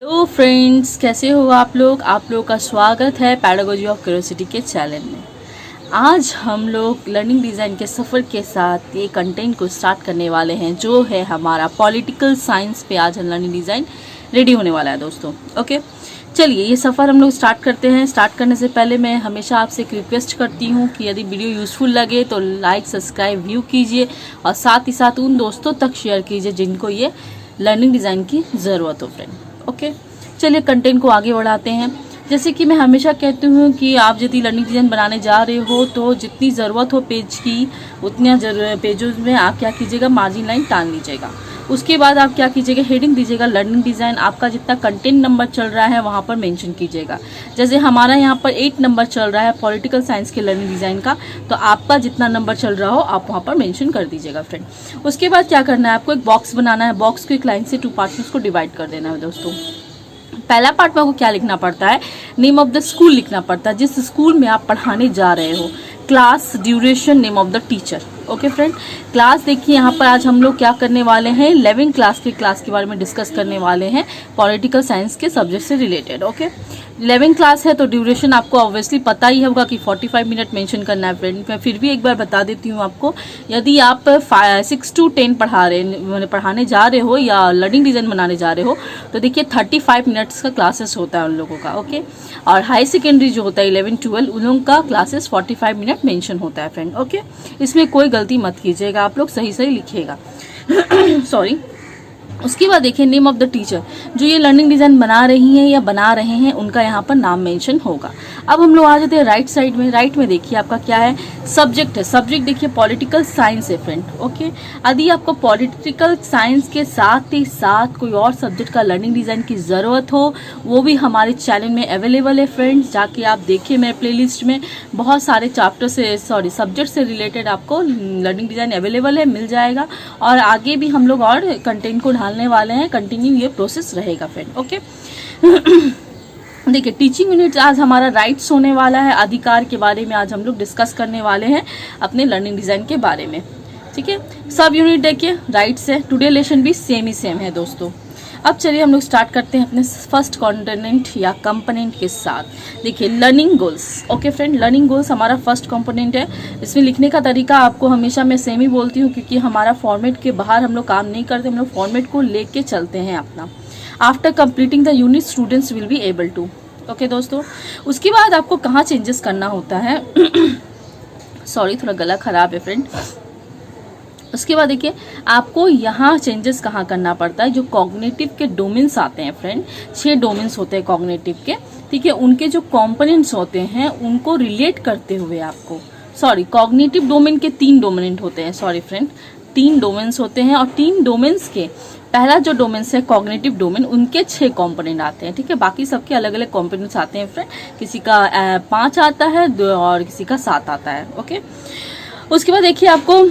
Hello friends, कैसे हो आप लोग का स्वागत है पैडागोजी ऑफ क्यूरियोसिटी के चैनल में। आज हम लोग लर्निंग डिज़ाइन के सफ़र के साथ ये कंटेंट को स्टार्ट करने वाले हैं, जो है हमारा पॉलिटिकल साइंस पे। आज हम लर्निंग डिज़ाइन रेडी होने वाला है दोस्तों। ओके, चलिए ये सफ़र हम लोग स्टार्ट करते हैं। स्टार्ट करने से पहले मैं हमेशा आपसे एक रिक्वेस्ट करती हूँ कि यदि वीडियो यूज़फुल लगे तो लाइक, सब्सक्राइब, व्यू कीजिए और साथ ही साथ उन दोस्तों तक शेयर कीजिए जिनको ये लर्निंग डिज़ाइन की ज़रूरत हो फ्रेंड। ओके, चलिए कंटेंट को आगे बढ़ाते हैं। जैसे कि मैं हमेशा कहती हूँ कि आप यदि लर्निंग डिज़ाइन बनाने जा रहे हो तो जितनी ज़रूरत हो पेज की उतनी पेजों में आप क्या कीजिएगा, मार्जिन लाइन टान लीजिएगा। उसके बाद आप क्या कीजिएगा, हेडिंग दीजिएगा लर्निंग डिज़ाइन। आपका जितना कंटेंट नंबर चल रहा है वहाँ पर मेंशन कीजिएगा। जैसे हमारा यहाँ पर 8 नंबर चल रहा है पॉलिटिकल साइंस के लर्निंग डिज़ाइन का, तो आपका जितना नंबर चल रहा हो आप वहाँ पर मेंशन कर दीजिएगा फ्रेंड। उसके बाद क्या करना है, आपको एक बॉक्स बनाना है। बॉक्स को एक लाइन से 2 पार्ट में उसको डिवाइड कर देना है दोस्तों। पहला पार्ट में आपको क्या लिखना पड़ता है, नेम ऑफ द स्कूल लिखना पड़ता है, जिस स्कूल में आप पढ़ाने जा रहे हो। Class, duration, name of the teacher. Okay friend, class देखिए यहाँ पर आज हम लोग क्या करने वाले हैं, 11th क्लास के बारे में डिस्कस करने वाले हैं, पॉलिटिकल साइंस के सब्जेक्ट से रिलेटेड। ओके, 11th क्लास है तो ड्यूरेशन आपको ऑब्वियसली पता ही होगा कि 45 मिनट मेंशन करना है फ्रेंड। मैं फिर भी एक बार बता देती हूँ आपको, यदि आप 6 to 10 पढ़ाने जा रहे हो या लर्निंग डिज़ाइन बनाने जा रहे हो तो देखिए 35 मिनट्स का क्लासेस होता है उन लोगों का। ओके, और हाई सेकेंडरी जो होता है 11-12 उन लोगों का क्लासेस 45 मिनट मेंशन होता है फ्रेंड। ओके, इसमें कोई गलती मत कीजिएगा, आप लोग सही लिखिएगा। सॉरी। उसके बाद देखिए नेम ऑफ द टीचर, जो ये लर्निंग डिज़ाइन बना रही हैं या बना रहे हैं उनका यहाँ पर नाम मेंशन होगा। अब हम लोग आ जाते हैं राइट साइड में। राइट में देखिए आपका क्या है, सब्जेक्ट है। सब्जेक्ट देखिए पॉलिटिकल साइंस है फ्रेंड। ओके, यदि आपको पॉलिटिकल साइंस के साथ ही साथ कोई और सब्जेक्ट का लर्निंग डिज़ाइन की ज़रूरत हो, वो भी हमारे चैनल में अवेलेबल है फ्रेंड्स। जाके आप देखिए मेरे प्लेलिस्ट में बहुत सारे सब्जेक्ट से रिलेटेड आपको लर्निंग डिज़ाइन अवेलेबल है, मिल जाएगा। और आगे भी हम लोग और कंटेंट को ढालने वाले हैं, कंटिन्यू ये प्रोसेस रहेगा फ्रेंड। ओके, देखिए टीचिंग यूनिट आज हमारा राइट्स होने वाला है, अधिकार के बारे में आज हम लोग डिस्कस करने वाले हैं अपने लर्निंग डिज़ाइन के बारे में। ठीक है, सब यूनिट देखिए राइट्स है, टुडे लेसन भी सेम है दोस्तों। अब चलिए हम लोग स्टार्ट करते हैं अपने फर्स्ट कंपोनेंट या कंपोनेंट के साथ। देखिए learning goals. Okay friend, learning goals हमारा फर्स्ट कंपोनेंट है। इसमें लिखने का तरीका आपको हमेशा मैं सेम ही बोलती हूँ, क्योंकि हमारा फॉर्मेट के बाहर हम लोग काम नहीं करते, हम लोग फॉर्मेट को लेके चलते हैं अपना। After completing the unit students will be able to. Okay दोस्तों, उसके बाद आपको कहाँ चेंजेस करना होता है सॉरी, थोड़ा गला खराब है फ्रेंड। उसके बाद देखिए आपको यहाँ चेंजेस कहाँ करना पड़ता है, जो कॉग्निटिव के डोमेन्स आते हैं फ्रेंड, 6 डोमेन्स होते हैं कॉग्निटिव के। ठीक है, उनके जो कंपोनेंट्स होते हैं उनको रिलेट करते हुए आपको, कॉग्निटिव डोमेन के 3 डोमेन होते हैं, 3 डोमेन्स होते हैं। और 3 डोमेन्स के पहला जो डोमेन्स है कॉग्निटिव डोमेन, उनके 6 कंपोनेंट आते हैं। ठीक है, बाकी सबके अलग अलग कंपोनेंट्स आते हैं फ्रेंड, किसी का 5 आता है और किसी का 7 आता है। ओके, उसके बाद देखिए आपको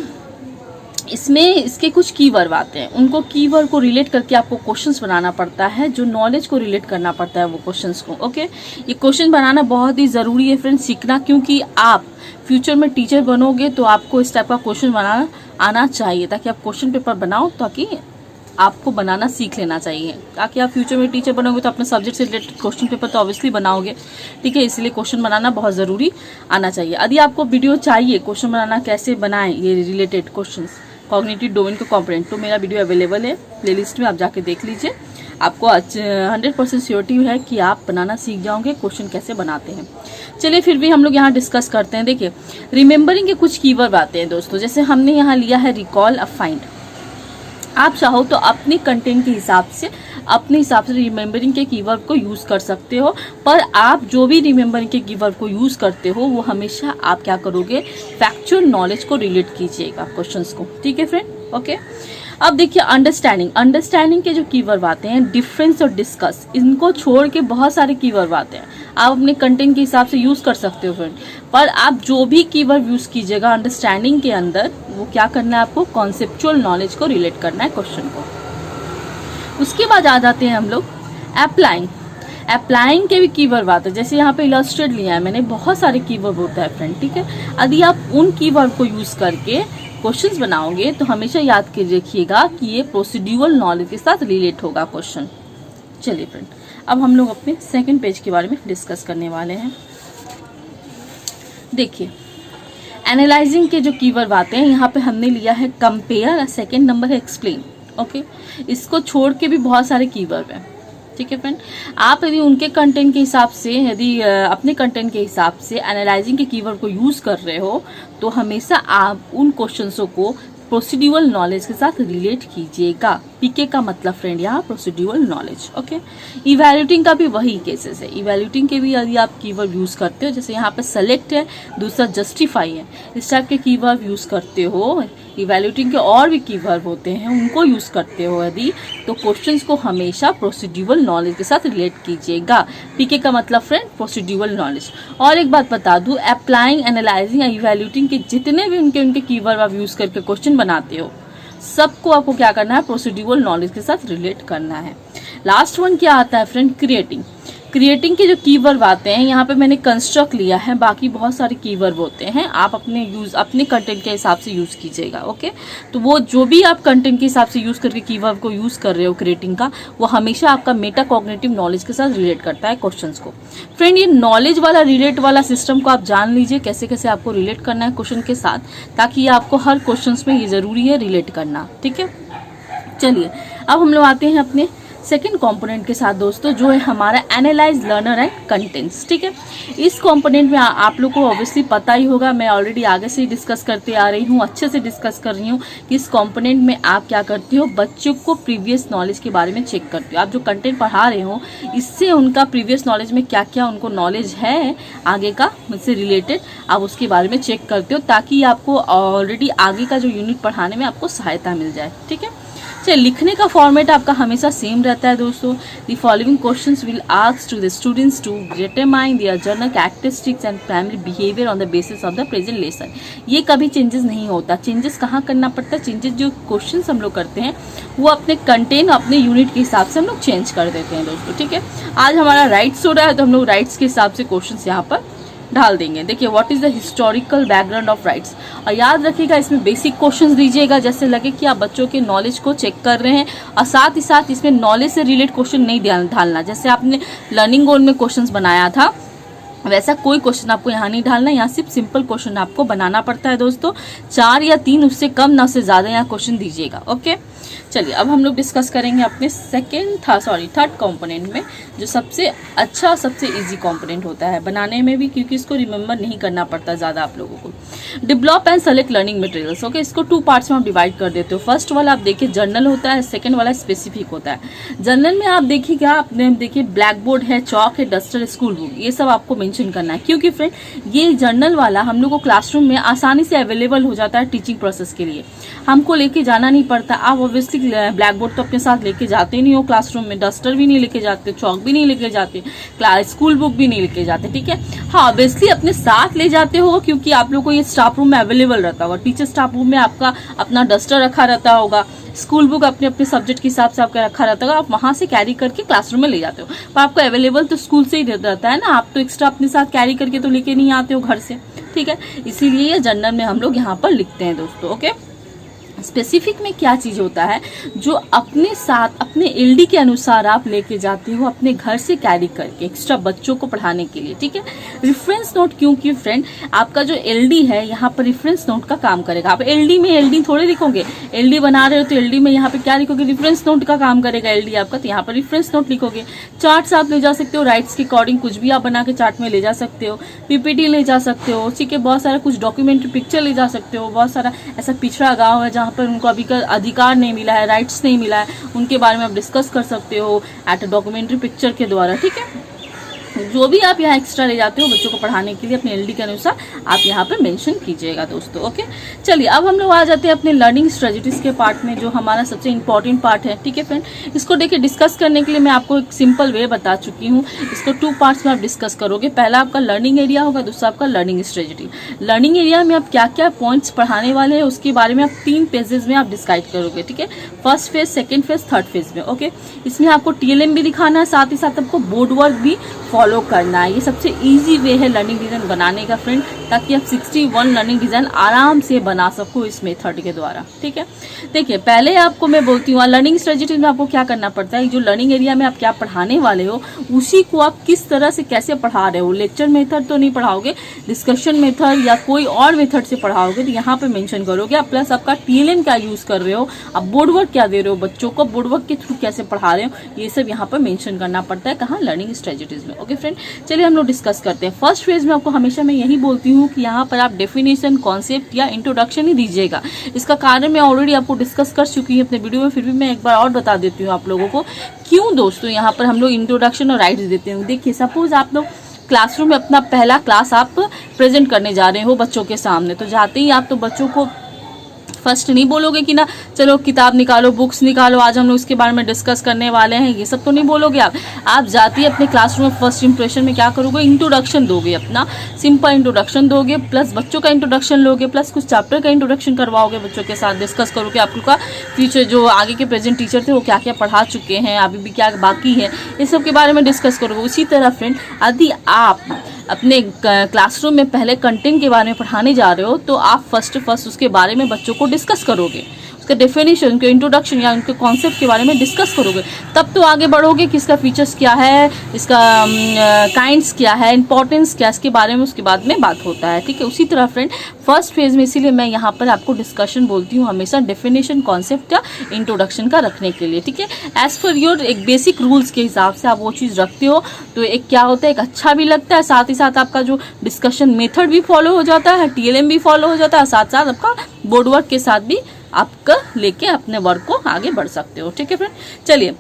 इसमें इसके कुछ कीवर्ड आते हैं, उनको कीवर्ड को रिलेट करके आपको क्वेश्चंस बनाना पड़ता है, जो नॉलेज को रिलेट करना पड़ता है वो क्वेश्चंस को। ओके, ये क्वेश्चन बनाना बहुत ही ज़रूरी है फ्रेंड्स, सीखना, क्योंकि आप फ्यूचर में टीचर बनोगे तो आपको इस टाइप का क्वेश्चन बनाना आना चाहिए, ताकि आप क्वेश्चन पेपर बनाओ, ताकि आपको बनाना सीख लेना चाहिए, ताकि आप फ्यूचर में टीचर बनोगे तो अपने सब्जेक्ट से रिलेटेड क्वेश्चन पेपर तो ऑब्वियसली बनाओगे। ठीक है, इसलिए क्वेश्चन बनाना बहुत ज़रूरी आना चाहिए। यदि आपको वीडियो चाहिए क्वेश्चन बनाना कैसे बनाएं ये रिलेटेड क्वेश्चंस कॉग्निटिव डोमेन के कंपोनेंट, तो मेरा वीडियो अवेलेबल है प्लेलिस्ट में, आप जाके देख लीजिए। आपको 100% श्योरिटी है कि आप बनाना सीख जाओगे क्वेश्चन कैसे बनाते हैं। चलिए फिर भी हम लोग यहाँ डिस्कस करते हैं। देखिए रिमेंबरिंग के कुछ कीवर्ड आते हैं दोस्तों, जैसे हमने यहाँ लिया है रिकॉल, फाइंड। आप चाहो तो अपने कंटेंट के हिसाब से रिमेंबरिंग के कीवर्ड को यूज़ कर सकते हो, पर आप जो भी रिमेंबरिंग के कीवर्ड को यूज़ करते हो वो हमेशा आप क्या करोगे, फैक्चुअल नॉलेज को रिलेट कीजिएगा क्वेश्चंस को। ठीक है फ्रेंड। ओके, अब देखिए अंडरस्टैंडिंग के जो कीवर्ड आते हैं, डिफरेंस और डिस्कस, इनको छोड़ के बहुत सारे कीवर्ड आते हैं, आप अपने कंटेंट के हिसाब से यूज़ कर सकते हो फ्रेंड। पर आप जो भी कीवर्ड यूज़ कीजिएगा अंडरस्टैंडिंग के अंदर, वो क्या करना है, आपको कॉन्सेप्चुअल नॉलेज को रिलेट करना है क्वेश्चन को। उसके बाद आ जाते हैं हम लोग अप्लाइंग के भी कीवर्ड आते हैं, जैसे यहाँ पे इलस्ट्रेट लिया है मैंने, बहुत सारे कीवर्ड होता है फ्रेंड। ठीक है, यदि आप उन कीवर्ड को यूज़ करके क्वेश्चंस बनाओगे तो हमेशा याद रखिएगा कि ये प्रोसीड्यूरल नॉलेज के साथ रिलेट होगा क्वेश्चन। चलिए फ्रेंड, अब हम लोग अपने सेकंड पेज के बारे में डिस्कस करने वाले हैं। देखिए, एनालाइजिंग के जो कीवर्ड आते हैं, यहाँ पे हमने लिया है कंपेयर और सेकंड नंबर है एक्सप्लेन। ओके, इसको छोड़ के भी बहुत सारे कीवर्ड हैं, ठीक है फ्रेंड। आप यदि उनके कंटेंट के हिसाब से, यदि अपने कंटेंट के हिसाब से एनालाइजिंग के कीवर्ड को यूज कर रहे हो, तो हमेशा आप उन क्वेश्चंसों को प्रोसीड्यूरल नॉलेज के साथ रिलेट कीजिएगा। पीके का मतलब फ्रेंड यहाँ प्रोसीड्यूरल नॉलेज। ओके, इवैल्यूएटिंग का भी वही केसेस है। इवैल्यूएटिंग के भी यदि आप कीवर्ड यूज करते हो, जैसे यहाँ पे सेलेक्ट है, दूसरा जस्टिफाई है, इस टाइप के कीवर्ड यूज करते हो, इवैल्यूएटिंग के और भी कीवर्ड होते हैं, उनको यूज करते हो यदि, तो क्वेश्चंस को हमेशा प्रोसीड्यूरल नॉलेज के साथ रिलेट कीजिएगा। पीके का मतलब फ्रेंड प्रोसीड्यूरल नॉलेज। और एक बात बता दूं, अप्लाइंग, एनालाइजिंग, इवैल्यूएटिंग के जितने भी उनके कीवर्ड आप यूज करके क्वेश्चन बनाते हो, सबको आपको क्या करना है, प्रोसीड्यूरल नॉलेज के साथ रिलेट करना है। लास्ट वन क्या आता है फ्रेंड, क्रिएटिंग। क्रिएटिंग के जो कीवर्ड आते हैं, यहाँ पे मैंने कंस्ट्रक्ट लिया है, बाकी बहुत सारे कीवर्ड होते हैं, आप अपने कंटेंट के हिसाब से यूज कीजिएगा। ओके, तो वो जो भी आप कंटेंट के हिसाब से यूज करके कीवर्ड को यूज कर रहे हो क्रिएटिंग का, वो हमेशा आपका मेटा कॉग्निटिव नॉलेज के साथ रिलेट करता है क्वेश्चंस को। फ्रेंड, ये नॉलेज वाला रिलेट वाला सिस्टम को आप जान लीजिए, कैसे कैसे आपको रिलेट करना है क्वेश्चन के साथ, ताकि आपको हर क्वेश्चन में ये जरूरी है रिलेट करना। ठीक है, चलिए अब हम लोग आते हैं अपने सेकेंड कंपोनेंट के साथ दोस्तों, जो है हमारा एनालाइज, लर्नर एंड कंटेंट्स। ठीक है, इस कंपोनेंट में आप लोग को ऑब्वियसली पता ही होगा, मैं ऑलरेडी आगे से ही डिस्कस करते आ रही हूँ, अच्छे से डिस्कस कर रही हूँ कि इस कंपोनेंट में आप क्या करते हो, बच्चों को प्रीवियस नॉलेज के बारे में चेक करते हो। आप जो कंटेंट पढ़ा रहे हो, इससे उनका प्रीवियस नॉलेज में क्या क्या उनको नॉलेज है आगे का मुझसे रिलेटेड, आप उसके बारे में चेक करते हो, ताकि आपको ऑलरेडी आगे का जो यूनिट पढ़ाने में आपको सहायता मिल जाए। ठीक है, चलिए, लिखने का फॉर्मेट आपका हमेशा सेम रहता है दोस्तों। The following questions will ask to the students to determine their general characteristics and primary behaviour on the basis of the present lesson. ये कभी चेंजेस नहीं होता। चेंजेस कहाँ करना पड़ता है, चेंजेस जो क्वेश्चंस हम लोग करते हैं वो अपने कंटेंट, अपने यूनिट के हिसाब से हम लोग चेंज कर देते हैं दोस्तों। ठीक है, आज हमारा राइट्स हो रहा है, तो हम लोग राइट्स के हिसाब से क्वेश्चन यहाँ पर ढाल देंगे। देखिए, what is the historical background of rights, और याद रखिएगा इसमें बेसिक क्वेश्चंस दीजिएगा, जैसे लगे कि आप बच्चों के नॉलेज को चेक कर रहे हैं, और साथ ही साथ इसमें नॉलेज से रिलेटेड क्वेश्चन नहीं ढालना। जैसे आपने लर्निंग गोल में क्वेश्चंस बनाया था, वैसा कोई क्वेश्चन आपको यहाँ नहीं डालना। यहाँ सिर्फ सिंपल क्वेश्चन आपको बनाना पड़ता है दोस्तों, 4 या 3, उससे कम ना उससे ज़्यादा यहाँ क्वेश्चन दीजिएगा। ओके, चलिए अब हम लोग डिस्कस करेंगे अपने थर्ड कंपोनेंट में, जो सबसे अच्छा और सबसे इजी कंपोनेंट होता है बनाने में भी, क्योंकि इसको रिमेंबर नहीं करना पड़ता ज़्यादा आप लोगों को। Develop and select learning materials. Okay, इसको 2 पार्ट्स में आप डिवाइड कर देते हो। फर्स्ट वाला आप देखिए जर्नल होता है, सेकंड वाला स्पेसिफिक होता है। जर्नल में आप देखिएगा, आपने देखिए ब्लैक बोर्ड है, चौक है, डस्टर, स्कूल बुक, ये सब आपको मेंशन करना है, क्योंकि फ्रेंड ये जर्नल वाला हम लोग को क्लासरूम में आसानी से अवेलेबल हो जाता है टीचिंग प्रोसेस के लिए, हमको लेके जाना नहीं पड़ता। आप ऑब्वियसली ब्लैक बोर्ड तो अपने साथ लेके जाते नहीं हो क्लासरूम में, डस्टर भी नहीं लेके जाते, चौक भी नहीं लेके जाते, स्कूल बुक भी नहीं लेके जाते। ठीक है, हाँ ऑब्वियसली अपने साथ ले जाते हो, क्योंकि आप लोग को ये स्टाफ रूम में अवेलेबल रहता होगा। टीचर स्टाफ रूम में आपका अपना डस्टर रखा रहता होगा, स्कूल बुक अपने अपने सब्जेक्ट के हिसाब से आपका रखा रहता होगा, आप वहां से कैरी करके क्लासरूम में ले जाते हो। पर आपको अवेलेबल तो स्कूल से ही रहता है ना, आप तो एक्स्ट्रा अपने साथ कैरी करके तो लेके नहीं आते हो घर से। ठीक है, इसीलिए ये जर्नल में हम लोग यहाँ पर लिखते हैं दोस्तों। ओके, स्पेसिफिक में क्या चीज होता है, जो अपने साथ अपने एलडी के अनुसार आप लेके जाते हो अपने घर से कैरी करके एक्स्ट्रा बच्चों को पढ़ाने के लिए। ठीक है, रेफरेंस नोट, क्योंकि फ्रेंड आपका जो एलडी है यहाँ पर रेफरेंस नोट का काम करेगा। आप एलडी में एलडी थोड़े लिखोगे, एलडी बना रहे हो तो एलडी में यहाँ पे क्या लिखोगे, रेफरेंस नोट का काम करेगा एलडी आपका, तो यहाँ पर रेफरेंस नोट लिखोगे। चार्ट्स आप ले जा सकते हो, राइट्स के अकॉर्डिंग कुछ भी आप बना के चार्ट में ले जा सकते हो, पीपीटी ले जा सकते हो। ठीक है, बहुत सारा कुछ डॉक्यूमेंट्री पिक्चर ले जा सकते हो। बहुत सारा ऐसा पिछड़ा गाँव है जहाँ पर उनको अभी का अधिकार नहीं मिला है, राइट्स नहीं मिला है, उनके बारे में आप डिस्कस कर सकते हो एट डॉक्यूमेंट्री पिक्चर के द्वारा। ठीक है, जो भी आप यहाँ एक्स्ट्रा ले जाते हो बच्चों को पढ़ाने के लिए अपने एलडी के अनुसार आप यहाँ पे मेंशन कीजिएगा दोस्तों। ओके, चलिए अब हम लोग आ जाते हैं अपने लर्निंग स्ट्रेटजीज के पार्ट में, जो हमारा सबसे इंपॉर्टेंट पार्ट है। ठीक है फ्रेंड, इसको देखिए डिस्कस करने के लिए मैं आपको एक सिंपल वे बता चुकी हूँ। इसको 2 पार्ट्स में आप डिस्कस करोगे, पहला आपका लर्निंग एरिया होगा, दूसरा आपका लर्निंग स्ट्रेटजी। लर्निंग एरिया में आप क्या क्या पॉइंट्स पढ़ाने वाले हैं उसके बारे में आप 3 पेजेस में आप डिस्क्राइब करोगे। ठीक है, first phase, second phase, third phase में। ओके, इसमें आपको TLM भी दिखाना है, साथ ही साथ आपको बोर्ड वर्क भी फॉलो करना है। ये सबसे इजी वे है लर्निंग डिज़ाइन बनाने का फ्रेंड, ताकि आप 61 लर्निंग डिज़ाइन आराम से बना सको इस मेथड के द्वारा। ठीक है, देखिए पहले आपको मैं बोलती हूँ लर्निंग स्ट्रेटजी में आपको क्या करना पड़ता है। जो लर्निंग एरिया में आप क्या पढ़ाने वाले हो उसी को आप किस तरह से कैसे पढ़ा रहे हो। लेक्चर मेथड तो नहीं पढ़ाओगे, डिस्कशन मेथड या कोई और मेथड से पढ़ाओगे तो यहाँ पे मेंशन करोगे। प्लस आपका TLM क्या यूज कर रहे हो, आप बोर्ड वर्क क्या दे रहे हो बच्चों को, बोर्ड वर्क के थ्रू कैसे पढ़ा रहे हो, ये सब यहाँ पर मेंशन करना पड़ता है। कहाँ, लर्निंग स्ट्रेटजीज में। ओके फ्रेंड, चलिए हम लोग डिस्कस करते हैं। फर्स्ट फेज में आपको हमेशा मैं यही बोलती हूँ कि यहाँ पर आप डेफिनेशन, कॉन्सेप्ट या इंट्रोडक्शन ही दीजिएगा। इसका कारण मैं ऑलरेडी आपको डिस्कस कर चुकी हूँ अपने वीडियो में, फिर भी मैं एक बार और बता देती हूँ आप लोगों को क्यों दोस्तों यहाँ पर हम लोग इंट्रोडक्शन और राइट्स देते हैं। देखिए सपोज आप लोग क्लासरूम में अपना पहला क्लास आप प्रेजेंट करने जा रहे हो बच्चों के सामने, तो जाते ही आप तो बच्चों को फर्स्ट नहीं बोलोगे कि ना चलो किताब निकालो, बुक्स निकालो, आज हम लोग इसके बारे में डिस्कस करने वाले हैं, ये सब तो नहीं बोलोगे आप जाते ही अपने क्लासरूम में फर्स्ट इंप्रेशन में क्या करोगे, इंट्रोडक्शन दोगे, अपना सिंपल इंट्रोडक्शन दोगे, प्लस बच्चों का इंट्रोडक्शन लोगे, प्लस कुछ चैप्टर का इंट्रोडक्शन करवाओगे बच्चों के साथ, डिस्कस करोगे आप लोग का फ्यूचर जो आगे के प्रेजेंट टीचर थे वो क्या क्या पढ़ा चुके हैं, अभी भी क्या बाकी है, इस सब के बारे में डिस्कस करोगे। उसी तरह फ्रेंड यदि आप अपने क्लासरूम में पहले कंटेंट के बारे में पढ़ाने जा रहे हो तो आप फर्स्ट उसके बारे में बच्चों को डिस्कस करोगे, उसका डेफिनेशन, उनके इंट्रोडक्शन या उनके कॉन्सेप्ट के बारे में डिस्कस करोगे, तब तो आगे बढ़ोगे कि इसका फीचर्स क्या है, इसका काइंड्स क्या है, इंपॉर्टेंस क्या है, इसके बारे में उसके बाद में बात होता है। ठीक है, उसी तरह फ्रेंड फर्स्ट फेज में इसीलिए मैं यहाँ पर आपको डिस्कशन बोलती हूँ हमेशा डेफिनेशन, कॉन्सेप्ट या इंट्रोडक्शन का रखने के लिए। ठीक है, एज पर योर एक बेसिक रूल्स के हिसाब से आप वो चीज़ रखते हो तो एक क्या होता है, एक अच्छा भी लगता है, साथ ही साथ आपका जो डिस्कशन मेथड भी फॉलो हो जाता है, TLM भी फॉलो हो जाता है, साथ साथ आपका बोर्ड वर्क के साथ भी आपका लेके अपने वर्क को आगे बढ़ सकते हो। ठीक है फ्रेंड, चलिए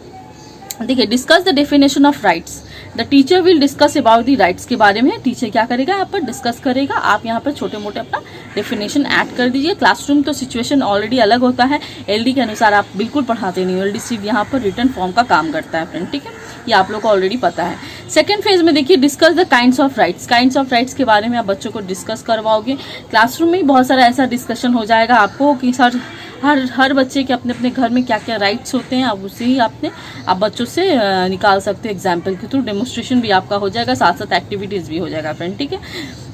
देखिए discuss the definition of rights. The teacher will discuss about the rights के बारे में टीचर क्या करेगा, यहाँ पर डिस्कस करेगा। आप यहाँ पर छोटे मोटे अपना डेफिनेशन ऐड कर दीजिए। क्लासरूम तो सिचुएशन ऑलरेडी अलग होता है, LD के अनुसार आप बिल्कुल पढ़ाते नहीं हो, LD सिर्फ यहाँ पर रिटर्न फॉर्म का काम करता है फ्रेंड। ठीक है, ये आप लोग को ऑलरेडी पता है। सेकंड फेज में देखिए discuss the kinds of rights. Kinds of rights के बारे में आप बच्चों को डिस्कस करवाओगे। क्लासरूम में बहुत सारा ऐसा डिस्कशन हो जाएगा आपको कि सर हर बच्चे के अपने अपने घर में क्या क्या राइट्स होते हैं, अब उसे ही आप बच्चों से निकाल सकते हो एग्जाम्पल के थ्रू। डेमोन्स्ट्रेशन भी आपका हो जाएगा, साथ साथ एक्टिविटीज़ भी हो जाएगा फ्रेंड। ठीक है,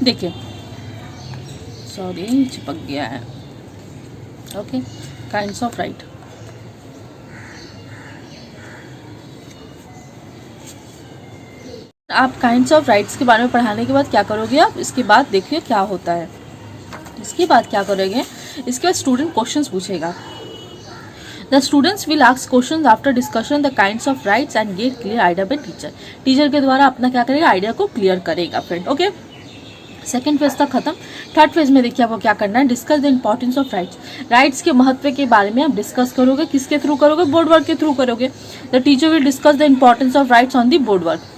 देखिए सॉरी चिपक गया है। Okay, kinds of right. आप काइंड्स ऑफ राइट्स के बारे में पढ़ाने के बाद क्या करोगे आप, इसके बाद देखिए क्या होता है। इसके बाद क्या करोगे, इसके बाद स्टूडेंट क्वेश्चंस पूछेगा। The students will ask questions after discussion the kinds of rights and get clear idea by teacher. Teacher के द्वारा अपना क्या करेगा, आइडिया को क्लियर करेगा फ्रेंड। ओके, सेकेंड फेज तक खत्म। थर्ड फेज में देखिए आपको क्या करना है, discuss the importance of rights. Rights के महत्व के बारे में आप डिस्कस करोगे। किसके थ्रू करोगे, बोर्ड वर्क के थ्रू करोगे। The teacher will discuss the importance of rights on the board work.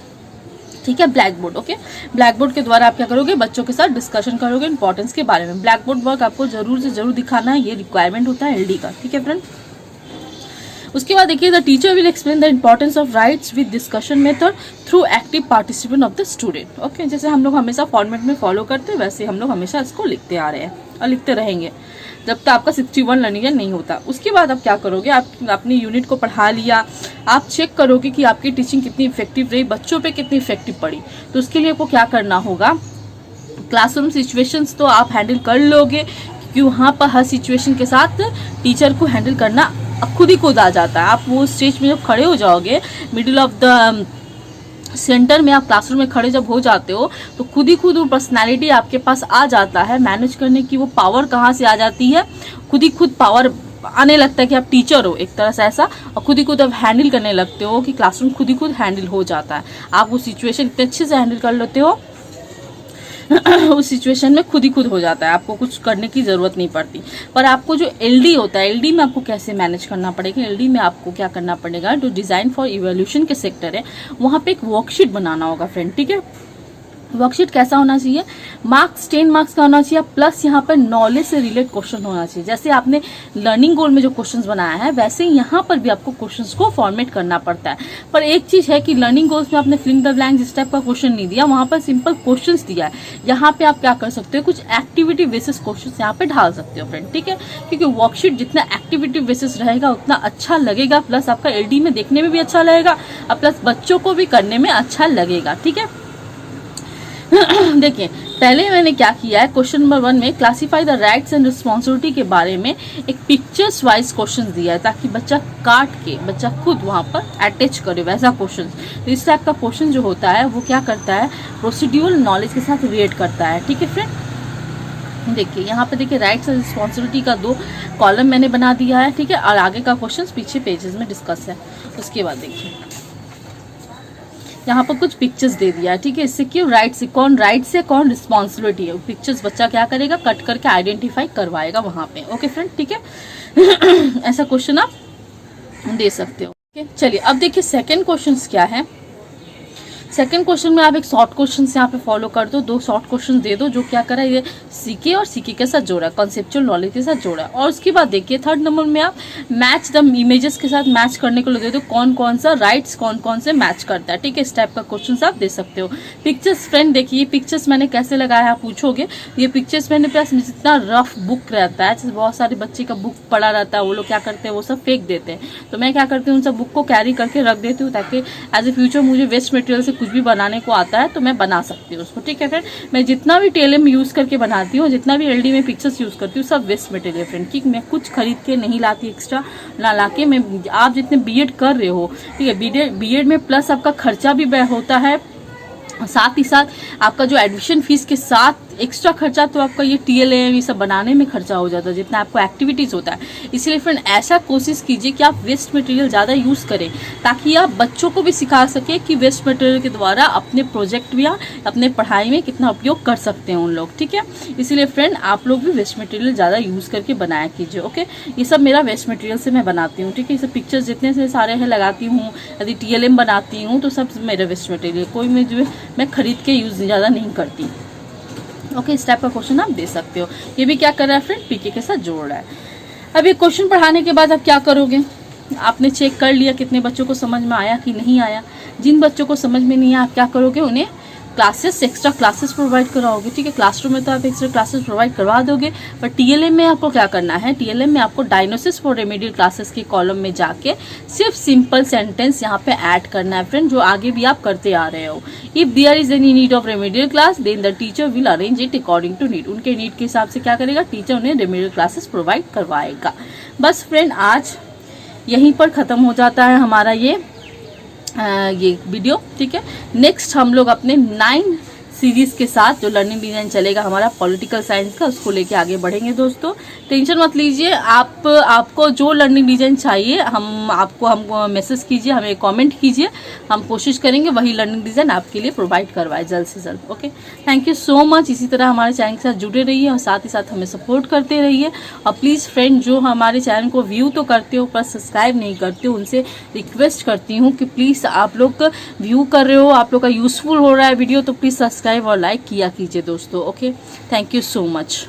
ठीक है, black board. Okay, black board के द्वारा आप क्या करोगे, बच्चों के साथ डिस्कशन करोगे इंपॉर्टेंस के बारे में। ब्लैक बोर्ड वर्क आपको जरूर से जरूर दिखाना है, ये रिक्वायरमेंट होता है LD का। ठीक है फ्रेंड, उसके बाद देखिए the teacher will explain the importance of rights with discussion method through active participation of the student. Okay, जैसे हम लोग हमेशा फॉर्मेट में फॉलो करते हैं वैसे हम लोग हमेशा इसको लिखते आ रहे हैं और लिखते रहेंगे जब तक आपका 61 लर्निंग नहीं होता। उसके बाद आप क्या करोगे, आप अपनी यूनिट को पढ़ा लिया, आप चेक करोगे कि आपकी टीचिंग कितनी इफेक्टिव रही, बच्चों पे कितनी इफेक्टिव पड़ी। तो उसके लिए आपको क्या करना होगा, क्लासरूम सिचुएशंस तो आप हैंडल कर लोगे क्योंकि वहाँ पर हर सिचुएशन के साथ टीचर को हैंडल करना खुद ही खुद आ जाता है। आप वो स्टेज में जब खड़े हो जाओगे, मिडिल ऑफ द सेंटर में आप क्लासरूम में खड़े जब हो जाते हो तो खुद ही खुद वो पर्सनालिटी आपके पास आ जाता है, मैनेज करने की वो पावर कहाँ से आ जाती है, खुद ही खुद पावर आने लगता है कि आप टीचर हो एक तरह से ऐसा, और खुद ही खुद आप हैंडल करने लगते हो कि क्लासरूम खुद ही खुद हैंडल हो जाता है। आप वो सिचुएशन इतने अच्छे से हैंडल कर लेते हो उस सिचुएशन में खुद ही खुद हो जाता है, आपको कुछ करने की ज़रूरत नहीं पड़ती। पर आपको जो LD होता है, LD में आपको कैसे मैनेज करना पड़ेगा, LD में आपको क्या करना पड़ेगा, जो डिज़ाइन फॉर इवोल्यूशन के सेक्टर है वहाँ पे एक वर्कशीट बनाना होगा फ्रेंड। ठीक है, वर्कशीट कैसा होना चाहिए, मार्क्स 10 मार्क्स का होना चाहिए, प्लस यहाँ पर नॉलेज से रिलेटेड क्वेश्चन होना चाहिए। जैसे आपने लर्निंग गोल में जो क्वेश्चंस बनाया है वैसे ही यहाँ पर भी आपको क्वेश्चंस को फॉर्मेट करना पड़ता है। पर एक चीज़ है कि लर्निंग गोल्स में आपने फिलिंग द ब्लैंक्स इस टाइप का क्वेश्चन नहीं दिया, वहाँ पर सिंपल क्वेश्चंस दिया है। यहाँ पे आप क्या कर सकते हो, कुछ एक्टिविटी बेसिस क्वेश्चन यहाँ पे ढाल सकते हो फ्रेंड। ठीक है, क्योंकि वर्कशीट जितना एक्टिविटी बेसिस रहेगा उतना अच्छा लगेगा, प्लस आपका LD में देखने में भी अच्छा लगेगा और प्लस बच्चों को भी करने में अच्छा लगेगा। ठीक है, देखिए पहले मैंने क्या किया है, क्वेश्चन नंबर 1 में classify the rights and responsibility के बारे में एक पिक्चर्स वाइज क्वेश्चन दिया है, ताकि बच्चा काट के बच्चा खुद वहाँ पर अटैच करे वैसा क्वेश्चन। तो इस टाइप का क्वेश्चन जो होता है वो क्या करता है, प्रोसीड्यूरल नॉलेज के साथ रिलेट करता है। ठीक है फ्रेंड, देखिए यहाँ पे देखिए राइट्स एंड रिस्पॉन्सिबिलिटी का 2 कॉलम मैंने बना दिया है। ठीक है, और आगे का क्वेश्चन पीछे पेजेस में डिस्कस है। उसके बाद देखिए यहाँ पर कुछ पिक्चर्स दे दिया है। ठीक है, इससे क्यों राइट से कौन राइट से कौन रिस्पॉन्सिबिलिटी है, पिक्चर्स बच्चा क्या करेगा, कट करके आइडेंटिफाई करवाएगा वहां पे। ओके फ्रेंड, ठीक है। ऐसा क्वेश्चन आप दे सकते हो। ओके, चलिए अब देखिए सेकंड क्वेश्चन क्या है। सेकंड क्वेश्चन में आप एक शॉर्ट क्वेश्चन यहाँ पे फॉलो कर दो, 2 शॉर्ट क्वेश्चन दे दो जो क्या करा है, ये सीके और सीके के साथ जोड़ा, कॉन्सेप्चुअल नॉलेज के साथ जोड़ा। और उसके बाद देखिए थर्ड नंबर में आप मैच द इमेजेस के साथ मैच करने को दे दो, कौन कौन सा राइट्स कौन कौन से मैच करता है। ठीक है, इस टाइप का क्वेश्चन आप दे सकते हो। पिक्चर्स फ्रेंड देखिए पिक्चर्स मैंने कैसे लगाया है आप पूछोगे, ये पिक्चर्स मैंने पास जितना रफ बुक रहता है, जैसे बहुत सारे बच्चे का बुक पड़ा रहता है, वो लोग क्या करते हैं वो सब फेंक देते हैं, तो मैं क्या करती हूँ उन सब बुक को कैरी करके रख देती हूँ, ताकि एज ए फ्यूचर मुझे वेस्ट मटेरियल से कुछ भी बनाने को आता है तो मैं बना सकती हूँ उसको। ठीक है फ्रेंड, मैं जितना भी टीएलएम यूज करके बनाती हूँ, जितना भी एलडी में पिक्चर्स यूज करती हूँ, सब वेस्ट मटेरियल फ्रेंड, ठीक, मैं कुछ खरीद के नहीं लाती एक्स्ट्रा ना लाके। मैं आप जितने बीएड कर रहे हो, ठीक है, बीएड में प्लस आपका खर्चा भी होता है, साथ ही साथ आपका जो एडमिशन फीस के साथ एक्स्ट्रा खर्चा तो आपका ये टीएलएम ये सब बनाने में खर्चा हो जाता है, जितना आपको एक्टिविटीज होता है। इसलिए फ्रेंड ऐसा कोशिश कीजिए कि आप वेस्ट मटेरियल ज़्यादा यूज़ करें, ताकि आप बच्चों को भी सिखा सके कि वेस्ट मटेरियल के द्वारा अपने प्रोजेक्ट या अपने पढ़ाई में कितना उपयोग कर सकते हैं उन लोग। ठीक है, इसीलिए फ्रेंड आप लोग भी वेस्ट मटेरियल ज़्यादा यूज़ करके बनाया कीजिए। ओके, ये सब मेरा वेस्ट मटेरियल से मैं बनाती हूँ। ठीक है, ये सब पिक्चर्स जितने से सारे हैं लगाती हूँ, यदि टीएलएम बनाती हूँ तो सब मेरा वेस्ट मटेरियल, कोई में जो मैं खरीद के यूज़ ज़्यादा नहीं करती। ओके, इस टाइप का क्वेश्चन आप दे सकते हो। ये भी क्या कर रहा है फ्रेंड, पीके के साथ जोड़ रहा है। अब ये क्वेश्चन पढ़ाने के बाद आप क्या करोगे, आपने चेक कर लिया कितने बच्चों को समझ में आया कि नहीं आया। जिन बच्चों को समझ में नहीं आया आप क्या करोगे, उन्हें क्लासेस एक्स्ट्रा क्लासेस प्रोवाइड कराओगे। ठीक है, क्लासरूम में तो आप एक्स्ट्रा क्लासेस प्रोवाइड करवा दोगे, पर टीएलएम में आपको क्या करना है, टीएलएम में आपको डायग्नोसिस फॉर रेमेडियल क्लासेस के कॉलम में जाके सिर्फ सिंपल सेंटेंस यहाँ पे ऐड करना है फ्रेंड, जो आगे भी आप करते आ रहे हो। If there is any need of remedial class then the teacher will arrange it according to need, उनके नीड के हिसाब से क्या करेगा टीचर उन्हें रेमेडियल क्लासेस प्रोवाइड करवाएगा। बस फ्रेंड आज यहीं पर खत्म हो जाता है हमारा ये वीडियो। ठीक है, नेक्स्ट हम लोग अपने 9 सीरीज के साथ जो लर्निंग डिजाइन चलेगा हमारा पॉलिटिकल साइंस का, उसको लेके आगे बढ़ेंगे। दोस्तों टेंशन मत लीजिए, आपको जो लर्निंग डिजाइन चाहिए हमको मैसेज कीजिए, हमें कमेंट कीजिए, हम कोशिश करेंगे वही लर्निंग डिजाइन आपके लिए प्रोवाइड करवाए जल्द से जल्द। Okay, thank you so much. इसी तरह हमारे चैनल के साथ जुड़े रहिए और साथ ही साथ हमें सपोर्ट करते रहिए। और प्लीज़ फ्रेंड जो हमारे चैनल को व्यू तो करते हो पर सब्सक्राइब नहीं करते हो, उनसे रिक्वेस्ट करती हूँ कि प्लीज़ आप लोग व्यू कर रहे हो, आप लोग का यूजफुल हो रहा है वीडियो, तो प्लीज़ सब्सक्राइब और लाइक किया कीजिए दोस्तों। Okay, thank you so much.